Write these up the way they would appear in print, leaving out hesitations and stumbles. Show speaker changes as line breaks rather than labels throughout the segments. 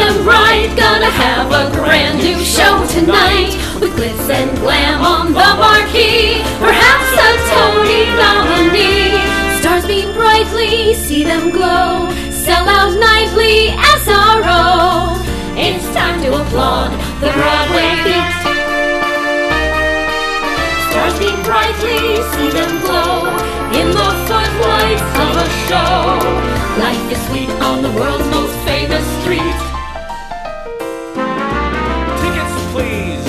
them right. Gonna have a grand new show tonight, with glitz and glam on the marquee. Perhaps a Tony nominee. Stars beam brightly, see them glow. Sell out nightly, SRO. It's time to applaud the Broadway Beat. Stars beam brightly, see them glow in the footlights of a show. Life is sweet on the world's most famous street.
Tickets, please.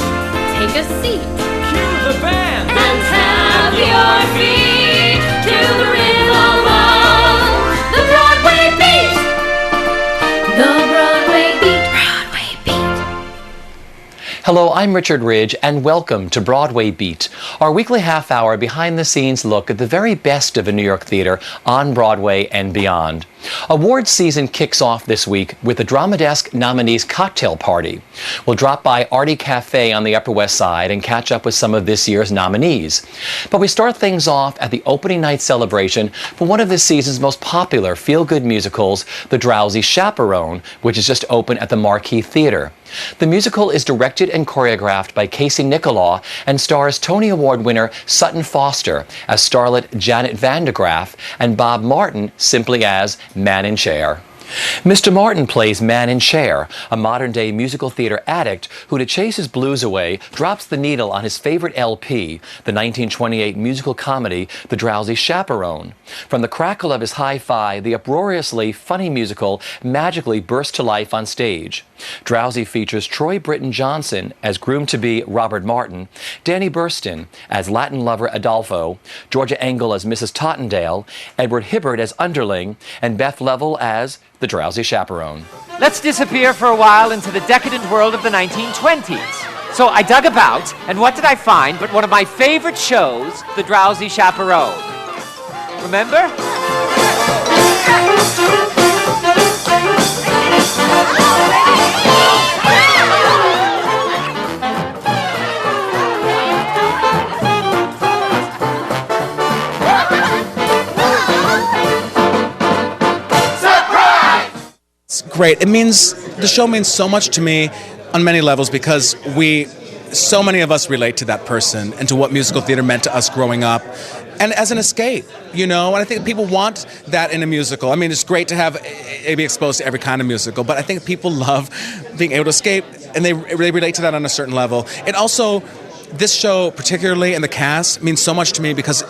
Take a seat
Cue the band.
and have your feet to the rhythm of the Broadway Beat. The Broadway Beat. Broadway Beat.
Hello, I'm Richard Ridge, and welcome to Broadway Beat, our weekly half-hour behind-the-scenes look at the very best of a New York theater on Broadway and beyond. Awards season kicks off this week with the Drama Desk Nominees Cocktail Party. We'll drop by Artie Cafe on the Upper West Side and catch up with some of this year's nominees. But we start things off at the opening night celebration for one of this season's most popular feel-good musicals, The Drowsy Chaperone, which is just open at the Marquee Theater. The musical is directed and choreographed by Casey Nicholaw and stars Tony Award winner Sutton Foster as starlet Janet Vandegraff and Bob Martin simply as Man in Chair. Mr. Martin plays Man in Chair, a modern-day musical theater addict who, to chase his blues away, drops the needle on his favorite LP, the 1928 musical comedy The Drowsy Chaperone. From the crackle of his hi-fi, the uproariously funny musical magically bursts to life on stage. Drowsy features Troy Britton Johnson as groom-to-be Robert Martin, Danny Burston as Latin lover Adolfo, Georgia Engel as Mrs. Tottendale, Edward Hibbert as Underling, and Beth Level as the Drowsy Chaperone.
Let's disappear for a while into the decadent world of the 1920s. So I dug about, and what did I find but one of my favorite shows, The Drowsy Chaperone. Remember?
It's great. The show means so much to me on many levels because so many of us relate to that person and to what musical theater meant to us growing up. And as an escape, and I think people want that in a musical. I mean, it's great to be exposed to every kind of musical, but I think people love being able to escape, and they relate to that on a certain level. And also, this show, particularly, and the cast, means so much to me because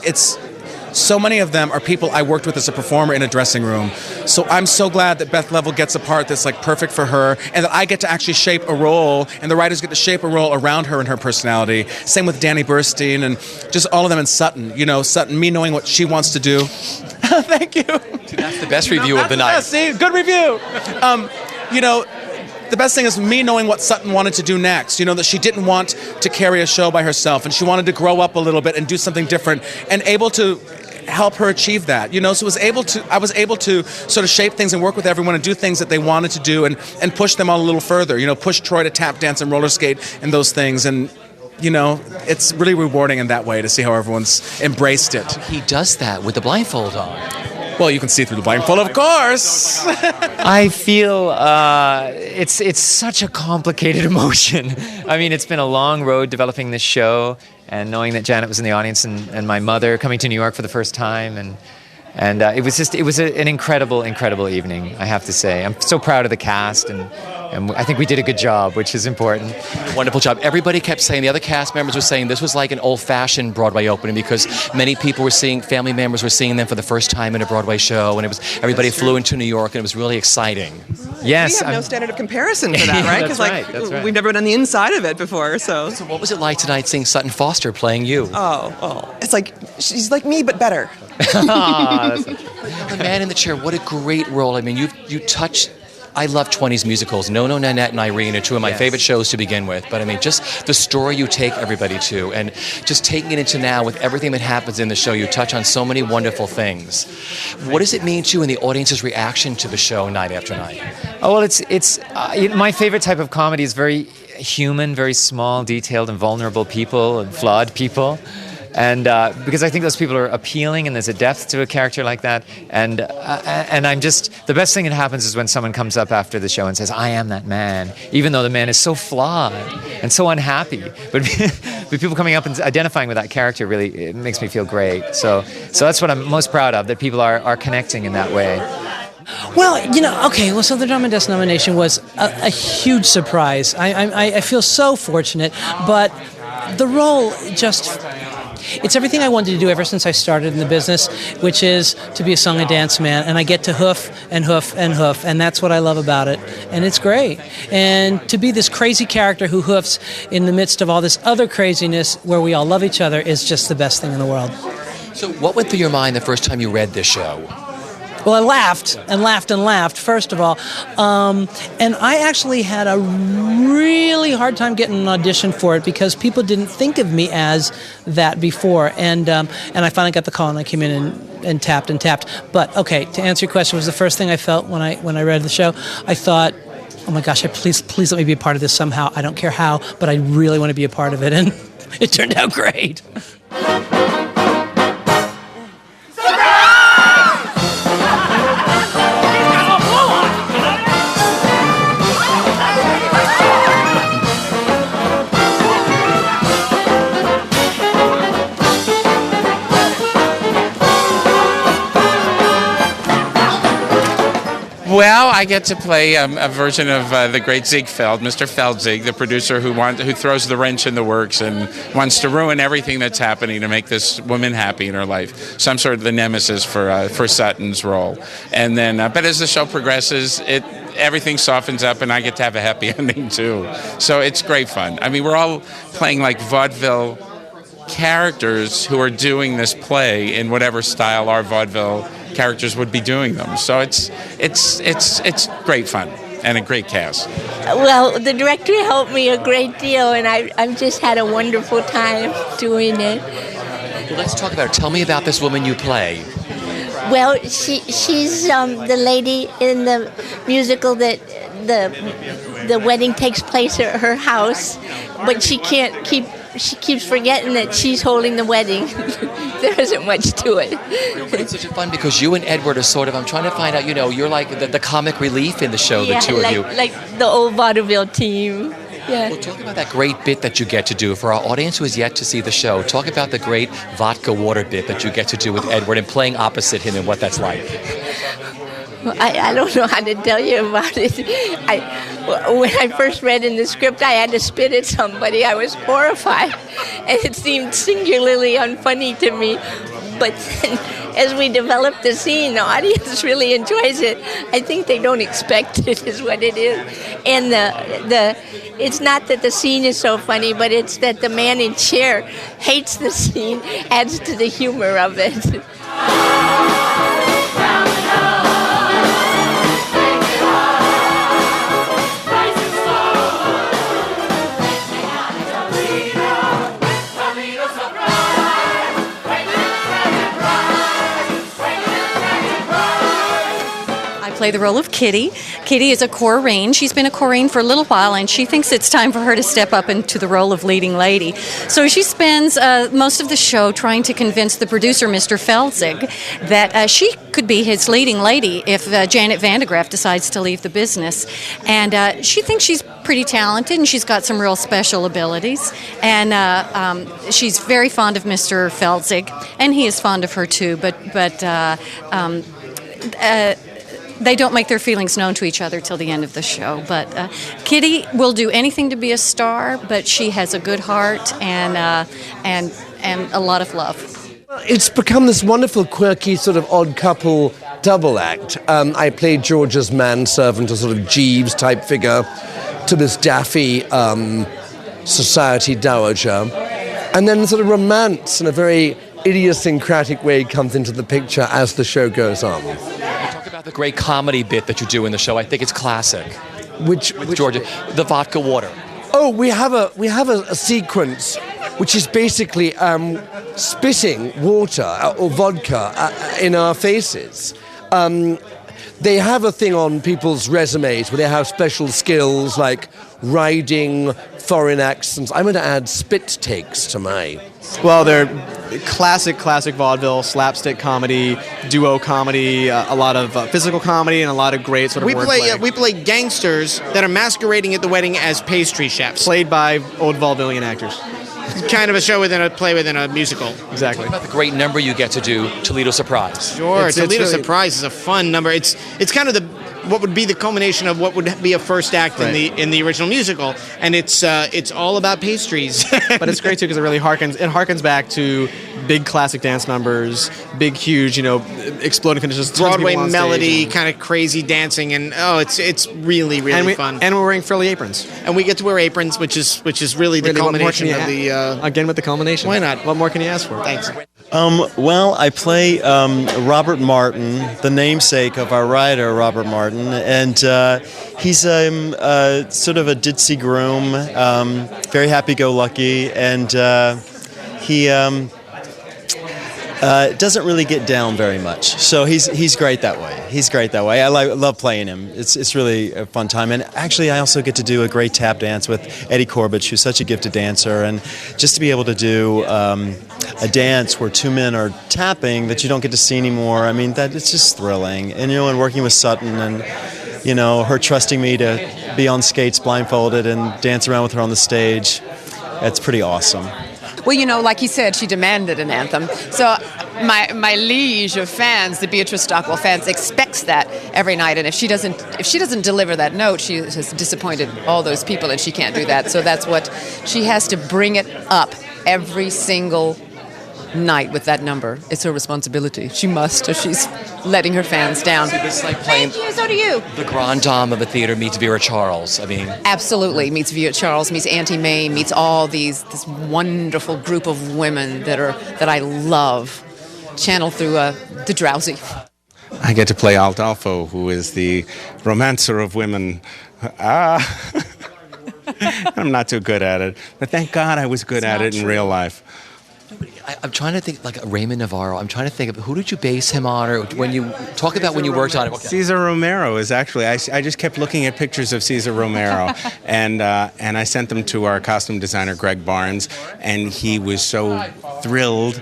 so many of them are people I worked with as a performer in a dressing room. So I'm so glad that Beth Level gets a part that's perfect for her, and that I get to actually shape a role, and the writers get to shape a role around her and her personality. Same with Danny Burstein and just all of them, and Sutton. Sutton, me knowing what she wants to do. Thank you.
That's the best review of the night.
See, good review. The best thing is me knowing what Sutton wanted to do next. That she didn't want to carry a show by herself, and she wanted to grow up a little bit and do something different, and able to help her achieve that. So I was able to sort of shape things and work with everyone and do things that they wanted to do, and push them all a little further. Push Troy to tap dance and roller skate and those things, and it's really rewarding in that way to see how everyone's embraced it.
He does that with the blindfold on.
Well, you can see through the blindfold, of course.
I feel it's such a complicated emotion. I mean, it's been a long road developing this show, and knowing that Janet was in the audience, and my mother coming to New York for the first time, and it was an incredible evening, I have to say. I'm so proud of the cast, and I think we did a good job, which is important.
Wonderful job. Everybody kept saying, the other cast members were saying this was like an old-fashioned Broadway opening, because many people family members were seeing them for the first time in a Broadway show, and everybody flew into New York, and it was really exciting.
Yes.
We have no standard of comparison for that, right?
That's right.
We've never been on the inside of it before, so.
So what was it like tonight seeing Sutton Foster playing you?
Oh. It's like, she's like me, but better.
That's not true.
The Man in the Chair, what a great role. I mean, you touched... I love 20s musicals. No, Nanette and Irene are two of my favorite shows to begin with. But I mean, just the story you take everybody to, and just taking it into now with everything that happens in the show, you touch on so many wonderful things. What does it mean to you in the audience's reaction to the show night after night?
Oh, well, it's my favorite type of comedy is very human, very small, detailed, and vulnerable people and flawed people. and because I think those people are appealing, and there's a depth to a character like that, and I'm just, the best thing that happens is when someone comes up after the show and says, I am that man, even though the man is so flawed and so unhappy, but people coming up and identifying with that character really, it makes me feel great. So that's what I'm most proud of, that people are connecting in that way.
Well, so the Drama Desk nomination was a huge surprise. I feel so fortunate, but the role it's everything I wanted to do ever since I started in the business, which is to be a song and dance man, and I get to hoof and hoof and hoof, and that's what I love about it, and it's great. And to be this crazy character who hoofs in the midst of all this other craziness where we all love each other is just the best thing in the world.
So what went through your mind the first time you read this show?
Well, I laughed and laughed and laughed, first of all. And I actually had a really hard time getting an audition for it because people didn't think of me as that before. And I finally got the call, and I came in and tapped and tapped. But, okay, to answer your question, it was the first thing I felt when I read the show. I thought, oh my gosh, please let me be a part of this somehow. I don't care how, but I really want to be a part of it. And it turned out great.
Well, I get to play a version of the great Ziegfeld, Mr. Feldzig, the producer who throws the wrench in the works and wants to ruin everything that's happening to make this woman happy in her life. Some sort of the nemesis for Sutton's role. And then, but as the show progresses, everything softens up, and I get to have a happy ending too. So it's great fun. I mean, we're all playing like vaudeville characters who are doing this play in whatever style our vaudeville characters would be doing them. So it's great fun and a great cast.
Well, the director helped me a great deal, and I've just had a wonderful time doing it.
Well, let's talk about it. Tell me about this woman you play.
Well, she's the lady in the musical that the wedding takes place at her house, but she keeps forgetting that she's holding the wedding. There isn't much to it.
But it's such a fun because you and Edward are sort of, I'm trying to find out, you're like the comic relief in the show, the two of you.
Like the old vaudeville team. Yeah.
Well, talk about that great bit that you get to do. For our audience who has yet to see the show, talk about the great vodka water bit that you get to do with Edward and playing opposite him and what that's like.
I don't know how to tell you about it. When I first read in the script, I had to spit at somebody. I was horrified, and it seemed singularly unfunny to me. But then, as we developed the scene, the audience really enjoys it. I think they don't expect it, is what it is. And it's not that the scene is so funny, but it's that the man in chair hates the scene, adds to the humor of it.
Play the role of Kitty. Kitty is a Corrine. She's been a Corrine for a little while, and she thinks it's time for her to step up into the role of leading lady. So she spends most of the show trying to convince the producer, Mr. Feldzig, that she could be his leading lady if Janet Vandegraff decides to leave the business. And she thinks she's pretty talented, and she's got some real special abilities. And she's very fond of Mr. Feldzig, and he is fond of her too. But they don't make their feelings known to each other till the end of the show. But Kitty will do anything to be a star, but she has a good heart and a lot of love.
It's become this wonderful, quirky, sort of odd couple double act. I played George's manservant, a sort of Jeeves-type figure, to this daffy society dowager. And then sort of romance in a very idiosyncratic way comes into the picture as the show goes on.
About the great comedy bit that you do in the show. I think it's classic.
Which
Georgia, the vodka water.
Oh, we have a sequence which is basically spitting water or vodka in our faces. They have a thing on people's resumes where they have special skills like riding foreign accents. I'm going to add spit takes to my.
Well, they're classic vaudeville, slapstick comedy, duo comedy, a lot of physical comedy, and a lot of great sort of wordplay.
We play gangsters that are masquerading at the wedding as pastry chefs.
Played by old vaudevillian actors.
Kind of a show within a musical.
Exactly.
What about the great number you get to do, Toledo Surprise?
Sure, Toledo Surprise is a fun number. It's kind of what would be the culmination of what would be a first act in the original musical, and it's all about pastries.
But it's great too because it really harkens back to big classic dance numbers, big huge exploding finishes,
Broadway melody, kind of crazy dancing, and it's really fun.
And we're wearing frilly aprons,
and we get to wear aprons, which is really the culmination of the.
Again with the culmination.
Why not?
What more can you ask for?
Thanks.
Well, I play Robert Martin, the namesake of our writer, Robert Martin, and he's sort of a ditzy groom, very happy-go-lucky, and he doesn't really get down very much. So he's great that way. I love playing him. It's really a fun time. And actually, I also get to do a great tap dance with Eddie Corbett, who's such a gifted dancer. And just to be able to do a dance where two men are tapping that you don't get to see anymore, I mean, it's just thrilling. And and working with Sutton and her trusting me to be on skates blindfolded and dance around with her on the stage, it's pretty awesome.
Well, like you said, she demanded an anthem. So my liege of fans, the Beatrice Stockwell fans, expects that every night. And if she doesn't deliver that note, she has disappointed all those people, and she can't do that. So that's what she has to bring it up every single night with that number. It's her responsibility. She must, or she's letting her fans down.
It's like playing.
Thank you. So do you.
The grand dame of a theater meets Vera Charles. I mean,
absolutely meets Vera Charles, meets Auntie May, meets all this wonderful group of women that I love, channeled through the Drowsy.
I get to play Aldolfo, who is the romancer of women. I'm not too good at it, but thank God I was good at it in real life.
I'm trying to think, like Raymond Navarro. I'm trying to think of who did you base him on, or when you talk about when you worked on it. Okay.
Cesar Romero is actually. I just kept looking at pictures of Cesar Romero, and I sent them to our costume designer Greg Barnes, and he was so thrilled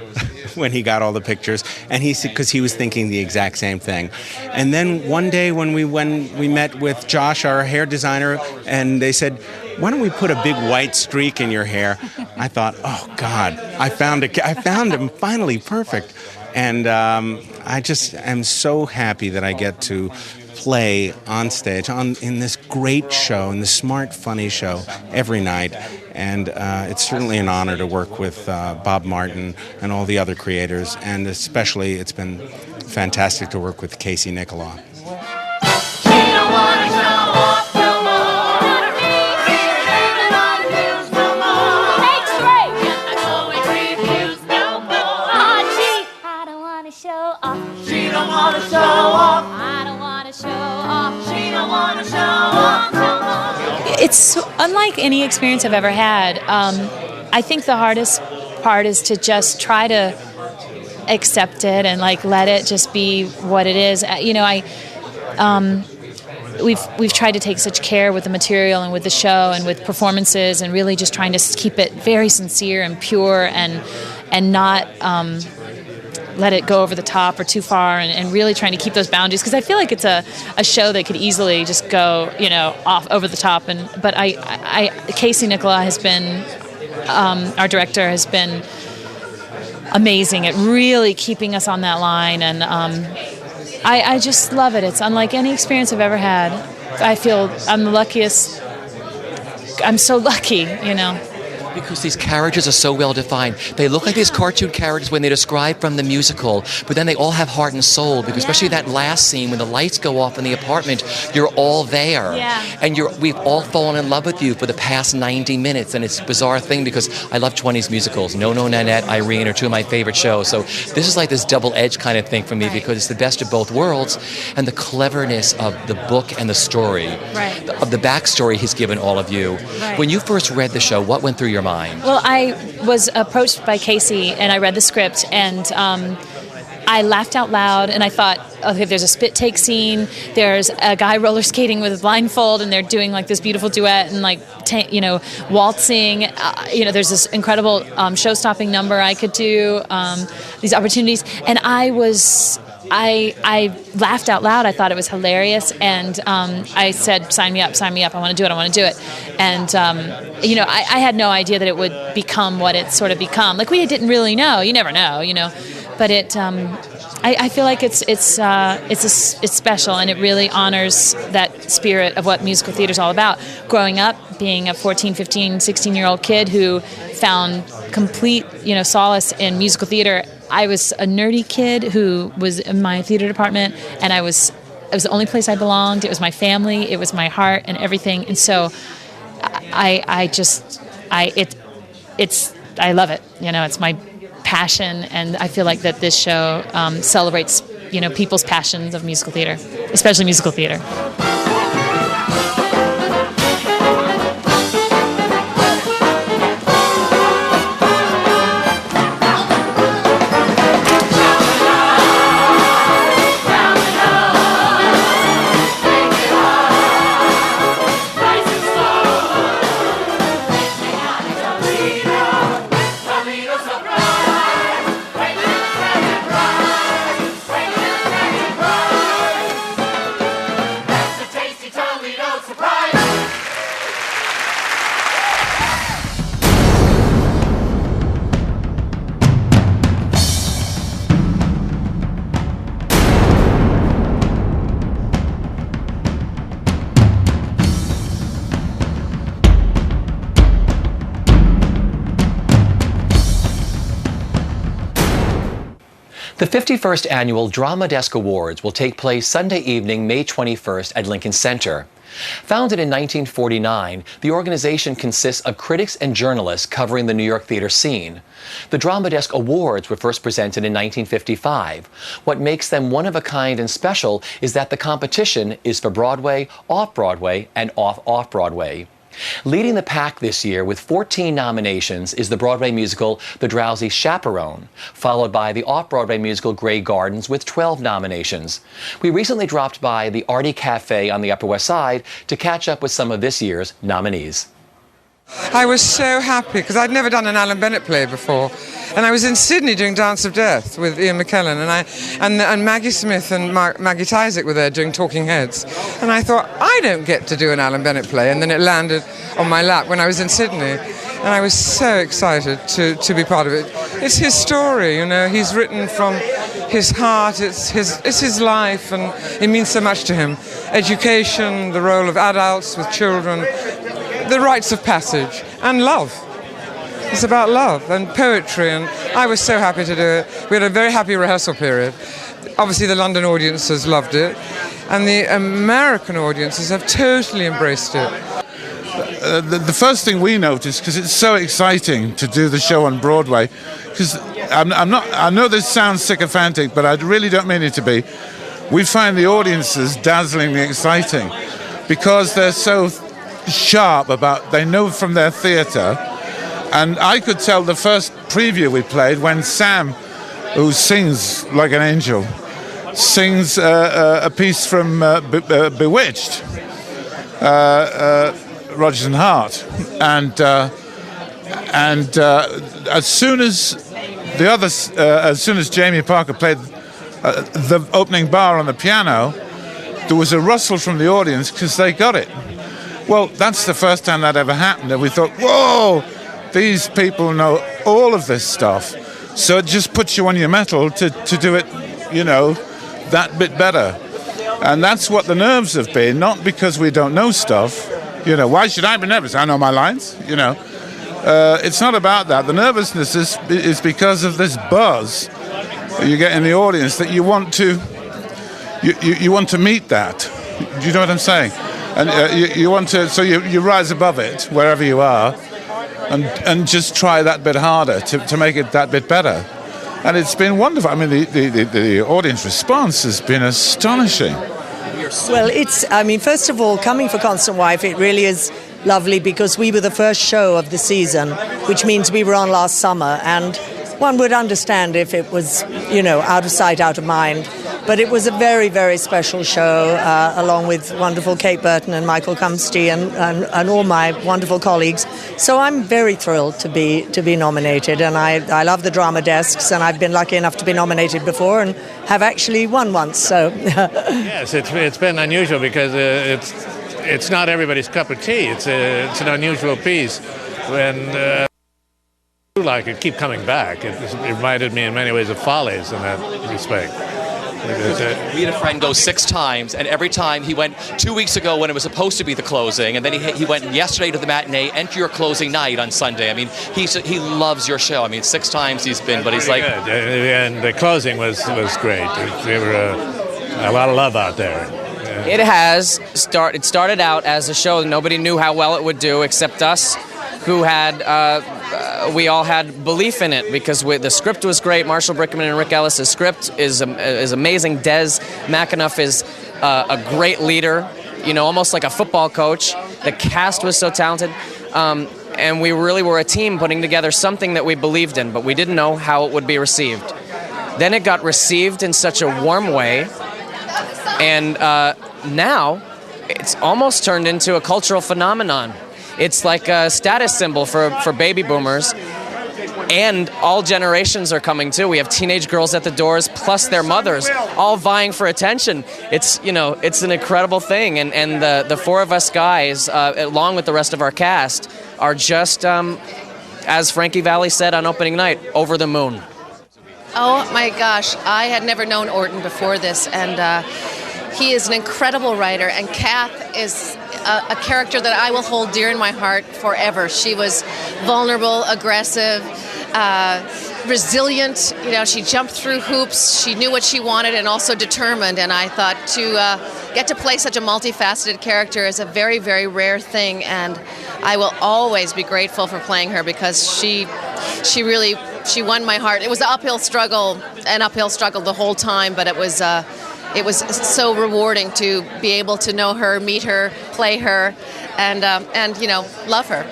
when he got all the pictures, and because he was thinking the exact same thing. And then one day when we met with Josh, our hair designer, and they said, why don't we put a big white streak in your hair? I thought, oh God, I found him finally perfect. And I just am so happy that I get to play on stage in this great show, in this smart, funny show every night. And it's certainly an honor to work with Bob Martin and all the other creators. And especially, it's been fantastic to work with Casey Nicholaw.
It's unlike any experience I've ever had. I think the hardest part is to just try to accept it and let it just be what it is. We've tried to take such care with the material and with the show and with performances, and really just trying to keep it very sincere and pure and not let it go over the top or too far, and really trying to keep those boundaries, because I feel like it's a show that could easily just go off over the top. But Casey Nicholaw has been our director, has been amazing at really keeping us on that line, and I just love it. It's unlike any experience I've ever had. I feel I'm the luckiest. I'm so lucky,
Because these characters are so well defined. They look like these cartoon characters when they're described from the musical, but then they all have heart and soul, because especially that last scene when the lights go off in the apartment, you're all there.
Yeah.
And we've all fallen in love with you for the past 90 minutes, and it's a bizarre thing because I love 20s musicals. No, Nanette, Irene are two of my favorite shows. So this is like this double-edged kind of thing for me, because it's the best of both worlds, and the cleverness of the book and the story, of the backstory he's given all of you.
Right.
When you first read the show, what went through your mind?
Well, I was approached by Casey, and I read the script, and I laughed out loud, and I thought, okay, there's a spit take scene, there's a guy roller skating with a blindfold, and they're doing like this beautiful duet and like waltzing. There's this incredible show-stopping number I could do, these opportunities, and I laughed out loud. I thought it was hilarious, and I said, sign me up, I want to do it. And I had no idea that it would become what it's sort of become. Like, we didn't really know. You never know, but it. I feel like it's special, and it really honors that spirit of what musical theater is all about. Growing up, being a 14, 15, 16-year-old kid who found complete, solace in musical theater. I was a nerdy kid who was in my theater department, and it was the only place I belonged. It was my family, it was my heart, and everything. And so, I love it. It's my passion, and I feel like that this show celebrates, people's passions of musical theater, especially musical theater.
The 51st Annual Drama Desk Awards will take place Sunday evening, May 21st at Lincoln Center. Founded in 1949, the organization consists of critics and journalists covering the New York theater scene. The Drama Desk Awards were first presented in 1955. What makes them one of a kind and special is that the competition is for Broadway, Off-Broadway, and Off-Broadway. Leading the pack this year with 14 nominations is the Broadway musical The Drowsy Chaperone, followed by the Off-Broadway musical Grey Gardens with 12 nominations. We recently dropped by the Artie Cafe on the Upper West Side to catch up with some of this year's nominees.
I was so happy because I'd never done an Alan Bennett play before, and I was in Sydney doing Dance of Death with Ian McKellen, and Maggie Smith and Maggie Tysick were there doing Talking Heads, and I thought, I don't get to do an Alan Bennett play, and then it landed on my lap when I was in Sydney, and I was so excited to be part of it. It's his story, he's written from his heart, it's his life, and it means so much to him. Education, the role of adults with children, the rites of passage, and love. It's about love and poetry, and I was so happy to do it. We had a very happy rehearsal period. Obviously the London audiences loved it, and the American audiences have totally embraced it.
The first thing we noticed, because it's so exciting to do the show on Broadway, because I know this sounds sycophantic, but I really don't mean it to be. We find the audiences dazzlingly exciting because they're so sharp they know from their theatre. And I could tell the first preview we played when Sam, who sings like an angel, sings a piece from Bewitched, Rodgers and Hart, and as soon as Jamie Parker played the opening bar on the piano, there was a rustle from the audience because they got it. Well, that's the first time that ever happened, and we thought, whoa, these people know all of this stuff. So it just puts you on your mettle to do it, that bit better. And that's what the nerves have been, not because we don't know stuff. Why should I be nervous? I know my lines, It's not about that. The nervousness is because of this buzz you get in the audience that you want to meet that. Do you know what I'm saying? And you want to, so you rise above it wherever you are, and just try that bit harder to make it that bit better. And it's been wonderful. I mean, the audience response has been astonishing.
Well, first of all, coming for Constant Wife, it really is lovely because we were the first show of the season, which means we were on last summer, and one would understand if it was, out of sight, out of mind. But it was a very, very special show, along with wonderful Kate Burton and Michael Cumsty and all my wonderful colleagues. So I'm very thrilled to be nominated, and I love the drama desks, and I've been lucky enough to be nominated before and have actually won once. So
yes, it's been unusual because it's not everybody's cup of tea. It's an unusual piece. When like it keep coming back, it reminded me in many ways of Follies in that respect.
We had a friend go 6 times, and every time he went 2 weeks ago when it was supposed to be the closing, and then he went yesterday to the matinee and to your closing night on Sunday. I mean, he loves your show. I mean, 6 times he's been, but he's like...
Good. And the closing was great. There were a lot of love out there.
It has it started out as a show that nobody knew how well it would do except us, who had we all had belief in it because the script was great. Marshall Brickman and Rick Ellis' script is amazing. Des McAnuff is a great leader, almost like a football coach. The cast was so talented, and we really were a team putting together something that we believed in, but we didn't know how it would be received. Then it got received in such a warm way, and now it's almost turned into a cultural phenomenon. It's like a status symbol for baby boomers, and all generations are coming too. We have teenage girls at the doors, plus their mothers, all vying for attention. It's an incredible thing, and the 4 of us guys, along with the rest of our cast, are just, as Frankie Valli said on opening night, over the moon.
Oh my gosh, I had never known Orton before this, and he is an incredible writer, and Kath is a character that I will hold dear in my heart forever. She was vulnerable, aggressive, resilient. She jumped through hoops. She knew what she wanted and also determined. And I thought to get to play such a multifaceted character is a very, very rare thing. And I will always be grateful for playing her because she won my heart. It was an uphill struggle the whole time, but it was so rewarding to be able to know her, meet her, play her, and love her.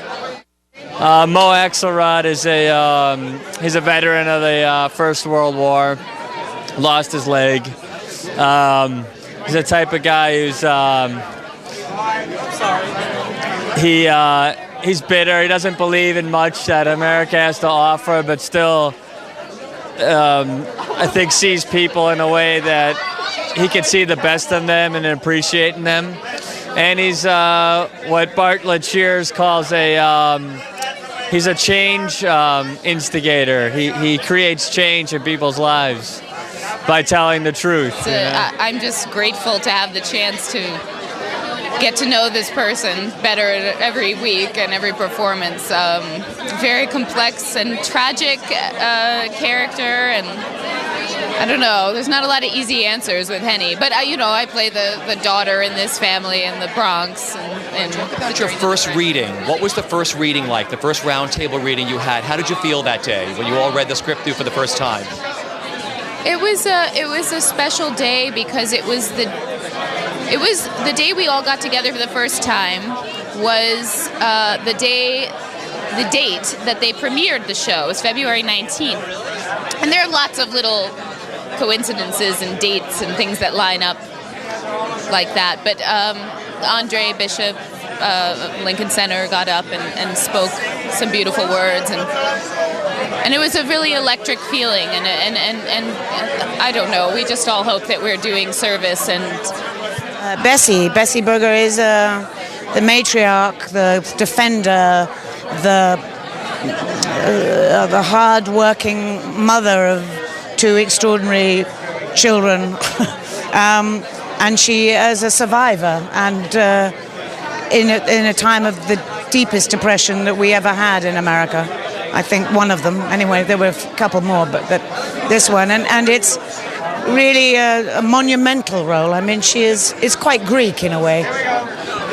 Mo Axelrod is he's a veteran of the First World War. Lost his leg. He's the type of guy who's he's bitter. He doesn't believe in much that America has to offer, but still, I think sees people in a way that he can see the best in them and appreciating them. And he's what Bartlett Shears calls he's a change instigator. He creates change in people's lives by telling the truth.
I'm just grateful to have the chance to get to know this person better every week and every performance. Very complex and tragic character, and I don't know, there's not a lot of easy answers with Henny, but I play the daughter in this family in the Bronx. And
talk about your first reading. What was the first reading like, the first round table reading you had? How did you feel that day when you all read the script through for the first time?
It was a special day because it was the day we all got together for the first time was the date that they premiered the show. It was February 19th. And there are lots of little coincidences and dates and things that line up like that. But Andre Bishop, Lincoln Center, got up and spoke some beautiful words, and it was a really electric feeling. And I don't know, we just all hope that we're doing service. And
Bessie Berger is the matriarch, the defender, the hard-working mother of 2 extraordinary children, and she is a survivor, and in a time of the deepest depression that we ever had in America. I think one of them, anyway, there were a couple more, but this one, and it's really a monumental role. I mean, it's quite Greek in a way.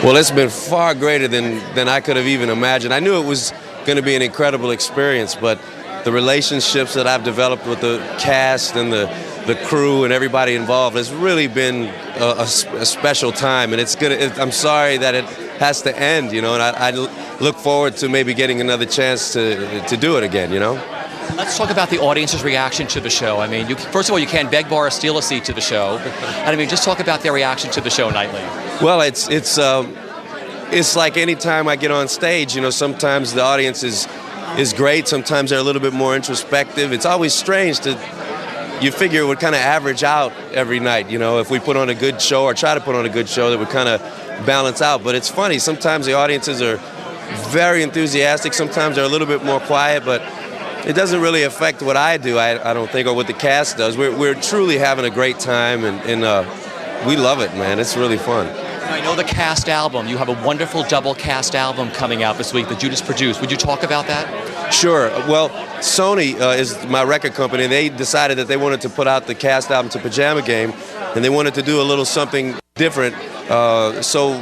Well, it's been far greater than I could have even imagined. I knew it was going to be an incredible experience, but the relationships that I've developed with the cast and the crew and everybody involved has really been a special time, and I'm sorry that it has to end, and I look forward to maybe getting another chance to do it again,
Let's talk about the audience's reaction to the show. I mean, first of all, you can't beg, borrow, or steal a seat to the show. And I mean, just talk about their reaction to the show nightly.
Well, it's like any time I get on stage, you know, sometimes the audience is great, sometimes they're a little bit more introspective. It's always strange you figure it would kind of average out every night, you know, if we put on a good show or try to put on a good show that would kind of balance out. But it's funny, sometimes the audiences are very enthusiastic, sometimes they're a little bit more quiet, but it doesn't really affect what I do, I don't think, or what the cast does. We're truly having a great time, and we love it, man. It's really fun.
I know the cast album. You have a wonderful double cast album coming out this week that you just produced. Would you talk about that?
Sure. Well, Sony is my record company. They decided that they wanted to put out the cast album to Pajama Game, and they wanted to do a little something different. So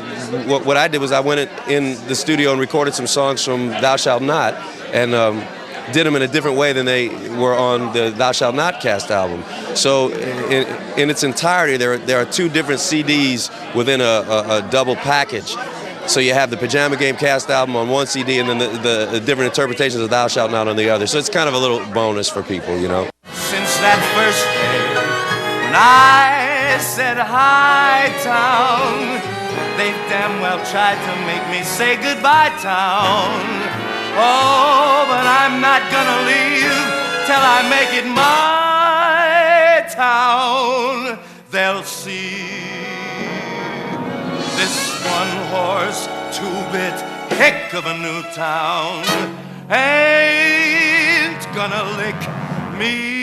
what I did was I went in the studio and recorded some songs from Thou Shalt Not, and did them in a different way than they were on the Thou Shalt Not cast album. So in its entirety, there are two different CDs within a double package. So you have the Pajama Game cast album on one CD and then the different interpretations of Thou Shalt Not on the other. So it's kind of a little bonus for people, you know.
Since that first day when I said hi, town, they've damn well tried to make me say goodbye, town. Oh, but I'm not gonna leave till I make it my town. They'll see this one-horse, two-bit hick of a new town ain't gonna lick me